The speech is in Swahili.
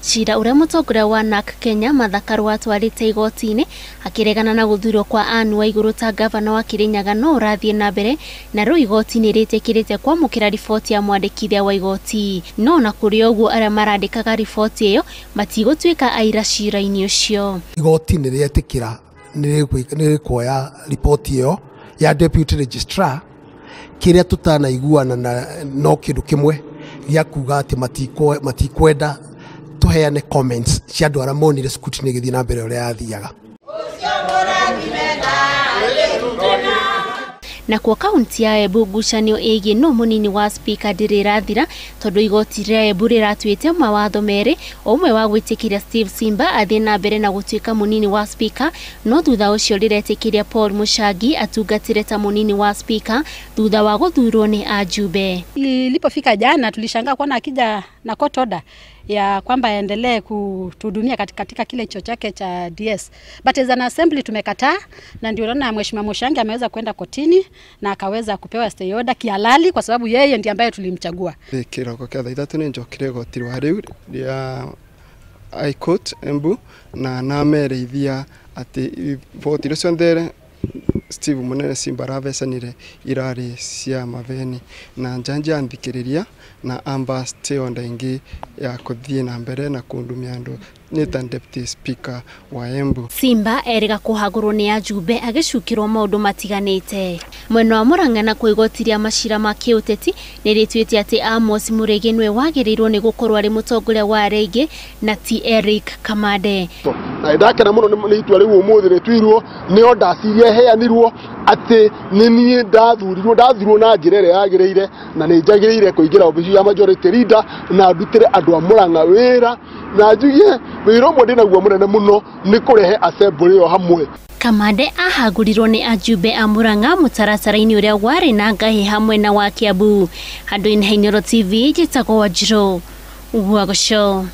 Cira uria mutongoria wa NARC Kenya Martha Karua atwarite igoti-ini akiregana na guthurwo kwa Anne Waiguru ta gavana wa Kirinyaga no urathie na mbere na riu igoti-ini ritikirite kwamukira riboti ya mwandikithia wa igoti no na kuri oguo aria marandikaga riboti iyo matigutwika aira cira-ini ucio. Igoti-ini rietikira ni kuoya riboti iyo ya deputy registrar kiria tutanaiguana na no kindu kimwe ya kuga ati matikwenda tuheane comments cia andu aria monire scrutiny githii na mbere uria yathiaga. Na kwa kaunti ya Embu ngucanio igi no munini wa speaker ndirirathira tondu igoti ria Embu riratwite mawatho meri umwe wa gwitikiria Steve Simba athie na mbere na gutwika munini wa speaker no thutha ucio riretikiria Paul Mushangi atungatire ta munini wa speaker thutha wa guthurwo ni Ajube. Ilipofika jana tulishangaa kuona akija na court order ya kwamba aendelee kutuhudumia katika kile chuo chake cha DS. But as an assembly tumekataa na ndio naona Mheshimiwa Mushangi ameweza kwenda kotini na akaweza kupewa stay order kihalali kwa sababu yeye ndiye ambaye tulimchagua. Kiroko kia itatu ni njokire goti rwa riu ya High Court Embu na namerithia ati voti rio ciothe Steve Munene Simba aravecanire irari cia maveni na njanji anthikiriria na amba stay order ingi ya kuthie na mbere na kundumia andu ni ta deputy speaker wa Embu. Simba eriga kuhagurwo ni Ajube agicukirwo maundu matiganite. Mwena wa Murang'a na kuigotiria macira ma kiuteti niritwite ati Amos Muregi nwe wagirirwo ni gukorwo ari mutongoria wa regi na ti Eric Kamade. Na ndakena muno ni itwa riu umuthi ritwirwo ni order ciria heanirwo ati ni nie ndathurirwo na njira ria yagiriire na ni njagiriire kuingira obici ya majority leader na ndutire andu a Murang'a wira na njugie wira umwe ndinaguo munene muno ni kurehe assembly yo hamwe. Kamade ahagurirwo ni Ajube a Murang'a mutaratara-ini uria wari na ngahi hamwe na wa Kiambu. Handu-ini Hainoro TV jitagwo Wanjiru Wagoco.